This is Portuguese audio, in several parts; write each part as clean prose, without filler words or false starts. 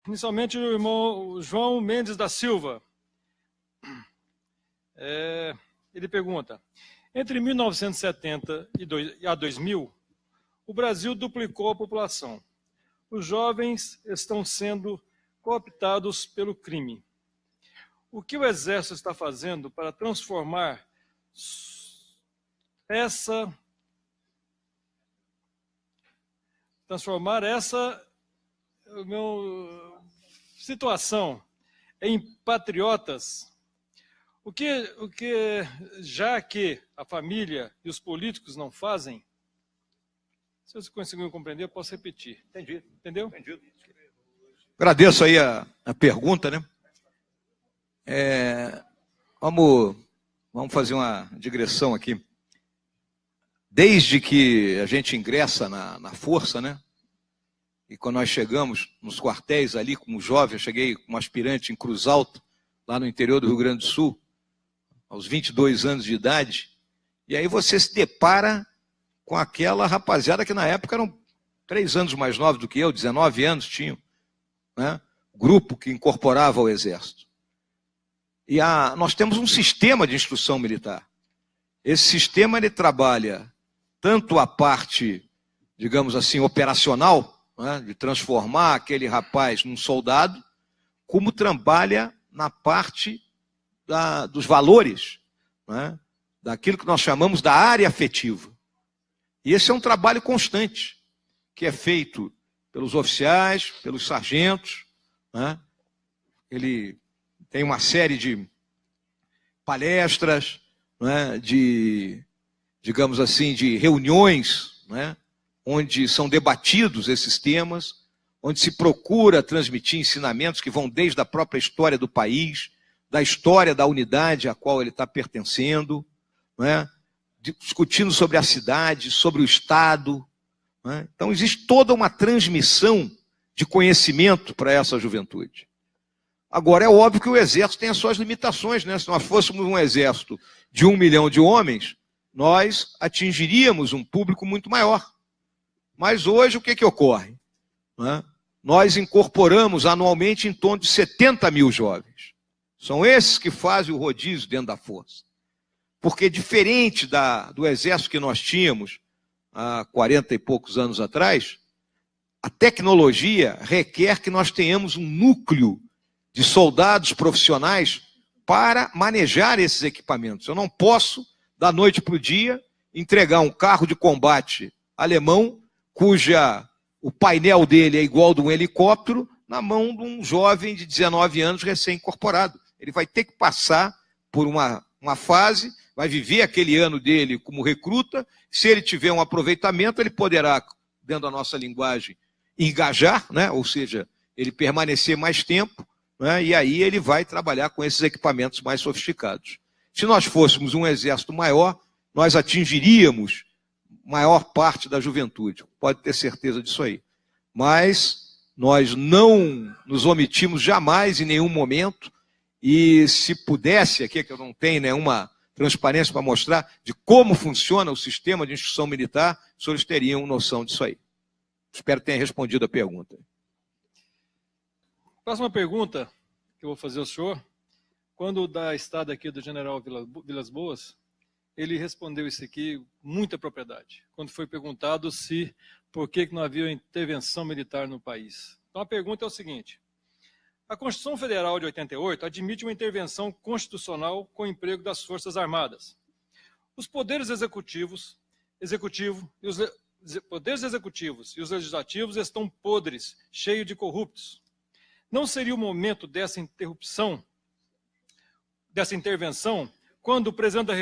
Inicialmente, o irmão João Mendes da Silva. Ele pergunta: entre 1970 e a 2000, o Brasil duplicou a população. Os jovens estão sendo cooptados pelo crime. O que o Exército está fazendo para transformar essa situação em patriotas? Já que a família e os políticos não fazem? Se você conseguiu compreender, eu posso repetir. Entendi. Entendeu? Entendido. Agradeço aí a pergunta, né? Vamos fazer uma digressão aqui. Desde que a gente ingressa na força, né? E quando nós chegamos nos quartéis ali, como jovem, eu cheguei como aspirante em Cruz Alta, lá no interior do Rio Grande do Sul, aos 22 anos de idade, e aí você se depara com aquela rapaziada que na época eram 3 anos mais novos do que eu, 19 anos tinham, né? Grupo que incorporava ao Exército. E nós temos um sistema de instrução militar. Esse sistema ele trabalha tanto a parte, digamos assim, operacional, né, de transformar aquele rapaz num soldado, como trabalha na parte dos valores, né, daquilo que nós chamamos da área afetiva. E esse é um trabalho constante, que é feito pelos oficiais, pelos sargentos, né? Ele tem uma série de palestras, né, digamos assim, de reuniões, né, onde são debatidos esses temas, onde se procura transmitir ensinamentos que vão desde a própria história do país, da história da unidade a qual ele está pertencendo, né, discutindo sobre a cidade, sobre o Estado, né? Então existe toda uma transmissão de conhecimento para essa juventude. Agora, é óbvio que o Exército tem as suas limitações, né? Se nós fôssemos um exército de 1 milhão de homens, nós atingiríamos um público muito maior. Mas hoje, o que ocorre? Né? Nós incorporamos anualmente em torno de 70 mil jovens. São esses que fazem o rodízio dentro da força. Porque diferente do exército que nós tínhamos há 40 e poucos anos atrás, a tecnologia requer que nós tenhamos um núcleo de soldados profissionais para manejar esses equipamentos. Eu não posso, da noite para o dia, entregar um carro de combate alemão, o painel dele é igual de um helicóptero, na mão de um jovem de 19 anos recém-incorporado. Ele vai ter que passar por uma fase, vai viver aquele ano dele como recruta. Se ele tiver um aproveitamento, ele poderá, dentro da nossa linguagem, engajar, né? Ou seja, ele permanecer mais tempo, né? E aí ele vai trabalhar com esses equipamentos mais sofisticados. Se nós fôssemos um exército maior, nós atingiríamos maior parte da juventude, pode ter certeza disso aí. Mas nós não nos omitimos jamais em nenhum momento, e se pudesse, aqui que eu não tenho nenhuma transparência para mostrar de como funciona o sistema de instrução militar, os senhores teriam noção disso aí. Espero que tenha respondido a pergunta. Próxima pergunta que eu vou fazer ao senhor. Quando da estada aqui do general Vilas Boas, ele respondeu isso aqui com muita propriedade, quando foi perguntado por que não havia intervenção militar no país. Então a pergunta é o seguinte: a Constituição Federal de 88 admite uma intervenção constitucional com o emprego das Forças Armadas. Os poderes executivos e os legislativos estão podres, cheios de corruptos. Não seria o momento dessa intervenção, quando o presidente da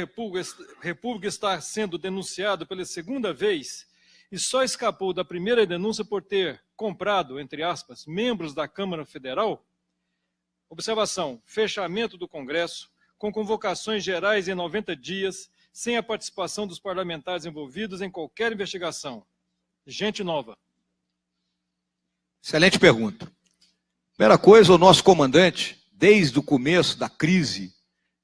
República está sendo denunciado pela segunda vez e só escapou da primeira denúncia por ter comprado, entre aspas, membros da Câmara Federal? Observação: fechamento do Congresso, com convocações gerais em 90 dias, sem a participação dos parlamentares envolvidos em qualquer investigação. Gente nova. Excelente pergunta. Primeira coisa, o nosso comandante, desde o começo da crise,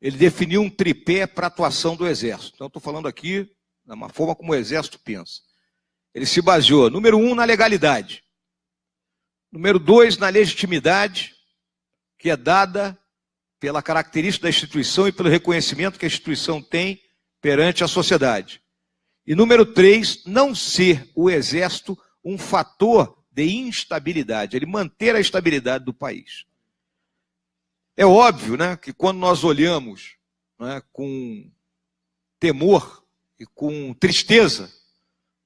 ele definiu um tripé para a atuação do Exército. Então, estou falando aqui de uma forma como o Exército pensa. Ele se baseou, número 1, na legalidade. Número 2, na legitimidade que é dada pela característica da instituição e pelo reconhecimento que a instituição tem perante a sociedade. E número 3, não ser o Exército um fator de instabilidade, ele manter a estabilidade do país. É óbvio, né, que quando nós olhamos, né, com temor e com tristeza,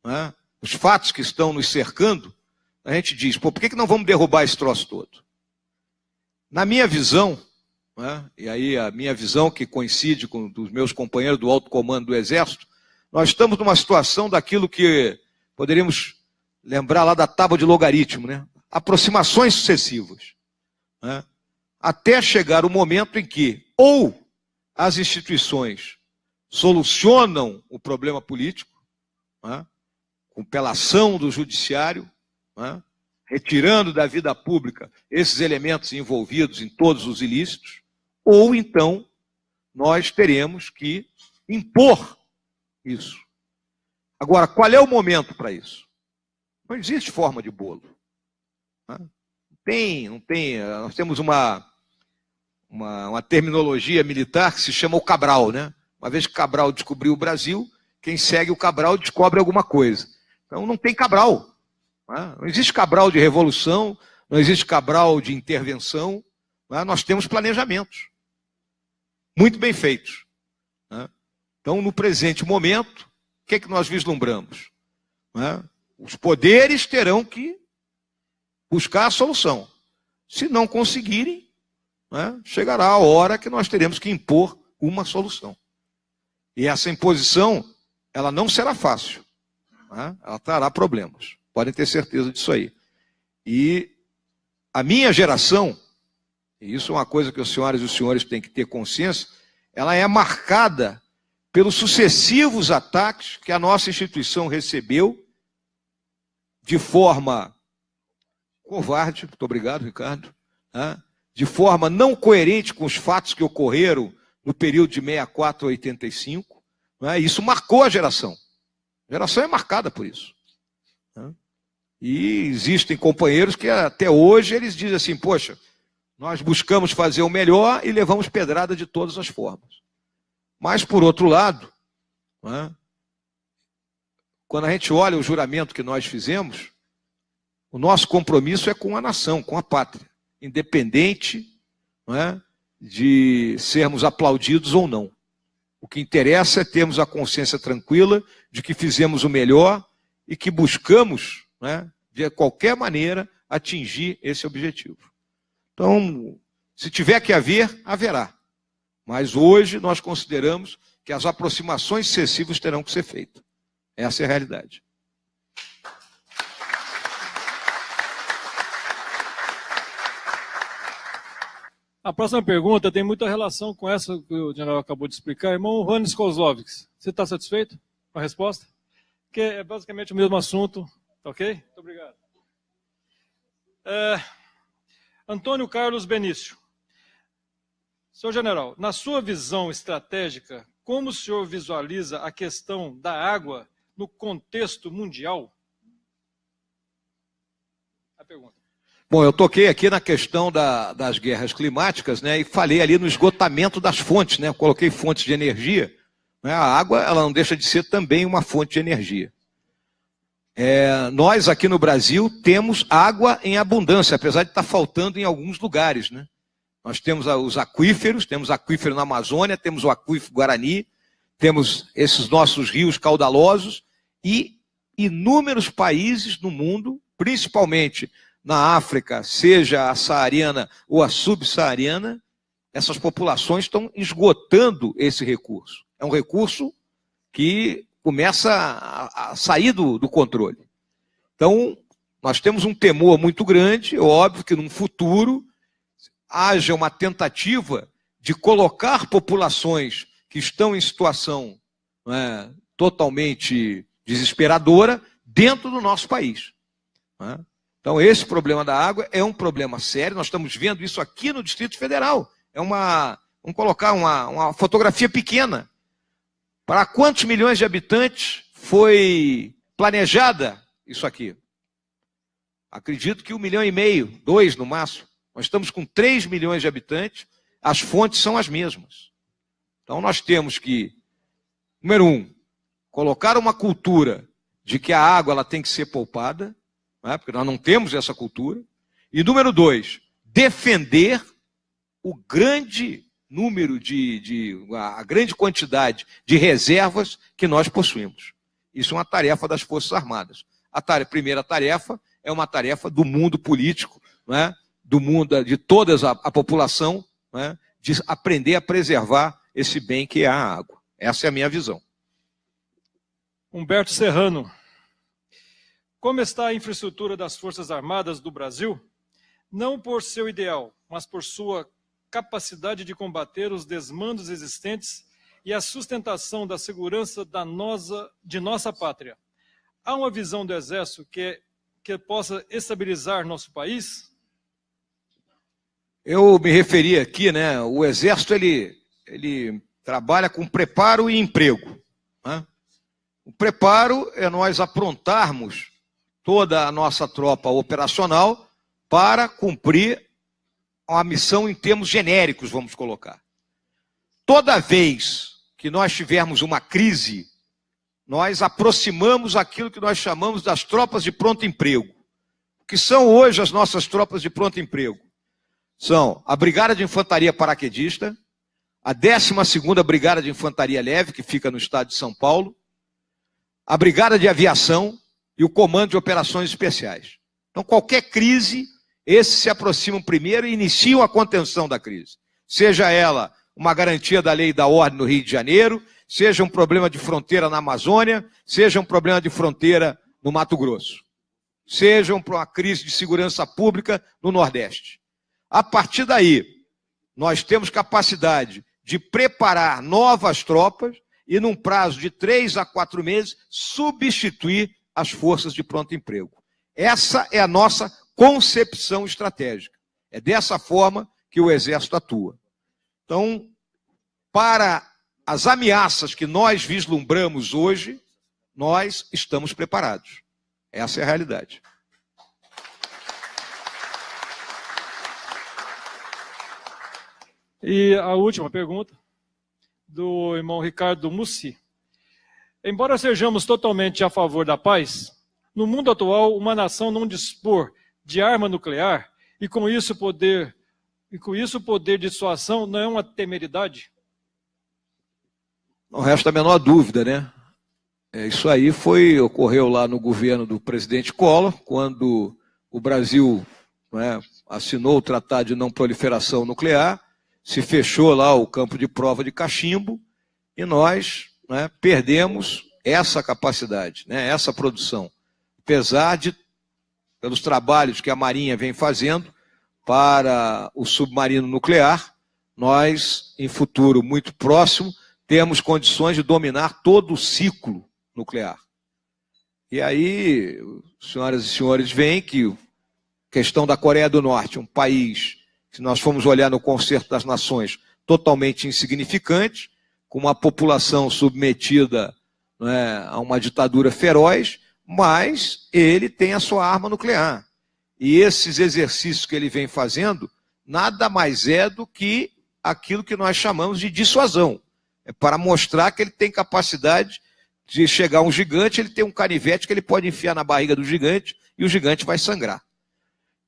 né, os fatos que estão nos cercando, a gente diz, pô, por que não vamos derrubar esse troço todo? Na minha visão, né, e aí a minha visão que coincide com dos meus companheiros do alto comando do Exército, nós estamos numa situação daquilo que poderíamos lembrar lá da tábua de logaritmo, né? Aproximações sucessivas, né? Até chegar o momento em que ou as instituições solucionam o problema político, né, pela ação do judiciário, né, retirando da vida pública esses elementos envolvidos em todos os ilícitos, ou então nós teremos que impor isso. Agora, qual é o momento para isso? Não existe forma de bolo. Né? Não tem. Nós temos uma terminologia militar que se chama o Cabral, né? Uma vez que Cabral descobriu o Brasil, quem segue o Cabral descobre alguma coisa. Então não tem Cabral. Né? Não existe Cabral de revolução, não existe Cabral de intervenção. Né? Nós temos planejamentos muito bem feitos. Né? Então, no presente momento, o que é que nós vislumbramos? Né? Os poderes terão que buscar a solução. Se não conseguirem, né, chegará a hora que nós teremos que impor uma solução. E essa imposição, ela não será fácil. Né? Ela trará problemas. Podem ter certeza disso aí. E a minha geração, e isso é uma coisa que as senhoras e os senhores têm que ter consciência, ela é marcada pelos sucessivos ataques que a nossa instituição recebeu de forma covarde, muito obrigado, Ricardo, né? De forma não coerente com os fatos que ocorreram no período de 64 a 85. Né? Isso marcou a geração. A geração é marcada por isso. Né? E existem companheiros que até hoje eles dizem assim, poxa, nós buscamos fazer o melhor e levamos pedrada de todas as formas. Mas, por outro lado, né, quando a gente olha o juramento que nós fizemos, o nosso compromisso é com a nação, com a pátria, independente, né, de sermos aplaudidos ou não. O que interessa é termos a consciência tranquila de que fizemos o melhor e que buscamos, né, de qualquer maneira, atingir esse objetivo. Então, se tiver que haver, haverá. Mas hoje nós consideramos que as aproximações sucessivas terão que ser feitas. Essa é a realidade. A próxima pergunta tem muita relação com essa que o general acabou de explicar. Irmão Hannes Kozlovics, você está satisfeito com a resposta? Que é basicamente o mesmo assunto, tá ok? Muito obrigado. Antônio Carlos Benício. Senhor general, na sua visão estratégica, como o senhor visualiza a questão da água no contexto mundial? A pergunta. Bom, eu toquei aqui na questão das guerras climáticas, né, e falei ali no esgotamento das fontes, né, eu coloquei fontes de energia. Né, a água, ela não deixa de ser também uma fonte de energia. Nós aqui no Brasil temos água em abundância, apesar de estar faltando em alguns lugares, né? Nós temos os aquíferos, temos aquífero na Amazônia, temos o aquífero Guarani, temos esses nossos rios caudalosos e inúmeros países no mundo, principalmente na África, seja a saariana ou a subsaariana, essas populações estão esgotando esse recurso. É um recurso que começa a sair do controle. Então, nós temos um temor muito grande, é óbvio que num futuro haja uma tentativa de colocar populações que estão em situação, né, totalmente desesperadora dentro do nosso país. Né? Então, esse problema da água é um problema sério, nós estamos vendo isso aqui no Distrito Federal. Vamos colocar uma fotografia pequena. Para quantos milhões de habitantes foi planejada isso aqui? Acredito que 1,5 milhão, 2 no máximo. Nós estamos com 3 milhões de habitantes, as fontes são as mesmas. Então nós temos que, número 1, colocar uma cultura de que a água ela tem que ser poupada, né, porque nós não temos essa cultura. E número 2, defender o grande número a grande quantidade de reservas que nós possuímos. Isso é uma tarefa das Forças Armadas. A primeira tarefa é uma tarefa do mundo político, né, do mundo, de toda a população, né, de aprender a preservar esse bem que é a água. Essa é a minha visão. Humberto Serrano. Como está a infraestrutura das Forças Armadas do Brasil? Não por seu ideal, mas por sua capacidade de combater os desmandos existentes e a sustentação da segurança de nossa pátria. Há uma visão do Exército que possa estabilizar nosso país? Eu me referi aqui, né? O Exército ele trabalha com preparo e emprego, né? O preparo é nós aprontarmos toda a nossa tropa operacional para cumprir a missão em termos genéricos, vamos colocar. Toda vez que nós tivermos uma crise, nós aproximamos aquilo que nós chamamos das tropas de pronto emprego. O que são hoje as nossas tropas de pronto emprego? São a Brigada de Infantaria Paraquedista, a 12ª Brigada de Infantaria Leve, que fica no estado de São Paulo, a Brigada de Aviação e o Comando de Operações Especiais. Então, qualquer crise, esses se aproximam primeiro e iniciam a contenção da crise. Seja ela uma garantia da lei e da ordem no Rio de Janeiro, seja um problema de fronteira na Amazônia, seja um problema de fronteira no Mato Grosso, seja uma crise de segurança pública no Nordeste. A partir daí, nós temos capacidade de preparar novas tropas e, num prazo de 3 a 4 meses, substituir as forças de pronto emprego. Essa é a nossa concepção estratégica. É dessa forma que o Exército atua. Então, para as ameaças que nós vislumbramos hoje, nós estamos preparados. Essa é a realidade. E a última pergunta, do irmão Ricardo Mussi. Embora sejamos totalmente a favor da paz, no mundo atual, uma nação não dispor de arma nuclear e com isso o poder de dissuasão não é uma temeridade? Não resta a menor dúvida, né? Isso aí ocorreu lá no governo do presidente Collor, quando o Brasil, né, assinou o Tratado de Não Proliferação Nuclear, se fechou lá o campo de prova de Cachimbo e nós, né, perdemos essa capacidade, né, essa produção. Apesar de, pelos trabalhos que a Marinha vem fazendo para o submarino nuclear, nós, em futuro muito próximo, temos condições de dominar todo o ciclo nuclear. E aí, senhoras e senhores, veem que a questão da Coreia do Norte, um país, se nós formos olhar no Concerto das Nações, totalmente insignificante, com uma população submetida, né, a uma ditadura feroz, mas ele tem a sua arma nuclear. E esses exercícios que ele vem fazendo, nada mais é do que aquilo que nós chamamos de dissuasão. É para mostrar que ele tem capacidade de chegar um gigante, ele tem um canivete que ele pode enfiar na barriga do gigante e o gigante vai sangrar.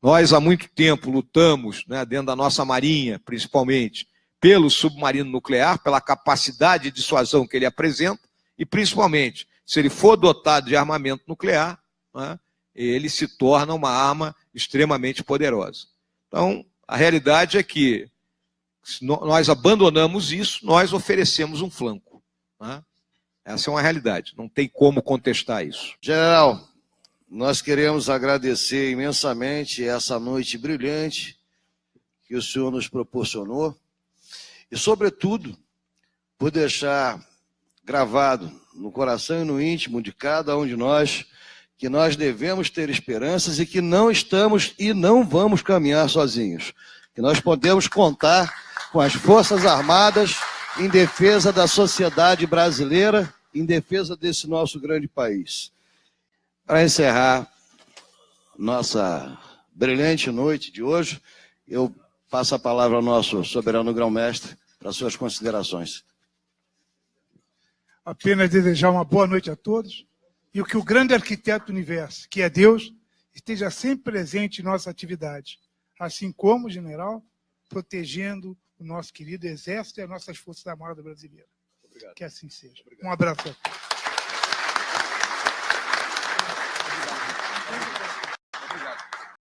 Nós há muito tempo lutamos, né, dentro da nossa marinha, principalmente, pelo submarino nuclear, pela capacidade de dissuasão que ele apresenta e, principalmente, se ele for dotado de armamento nuclear, né, ele se torna uma arma extremamente poderosa. Então, a realidade é que, se nós abandonamos isso, nós oferecemos um flanco, né? Essa é uma realidade, não tem como contestar isso. General, nós queremos agradecer imensamente essa noite brilhante que o senhor nos proporcionou e, sobretudo, por deixar gravado no coração e no íntimo de cada um de nós que nós devemos ter esperanças e que não estamos e não vamos caminhar sozinhos. Que nós podemos contar com as Forças Armadas em defesa da sociedade brasileira, em defesa desse nosso grande país. Para encerrar, nossa brilhante noite de hoje. Eu passo a palavra ao nosso soberano grão-mestre para suas considerações. Apenas desejar uma boa noite a todos e que o grande arquiteto do universo, que é Deus, esteja sempre presente em nossa atividade, assim como, general, protegendo o nosso querido Exército e as nossas Forças Armadas brasileiras. Obrigado. Que assim seja. Obrigado. Um abraço a todos.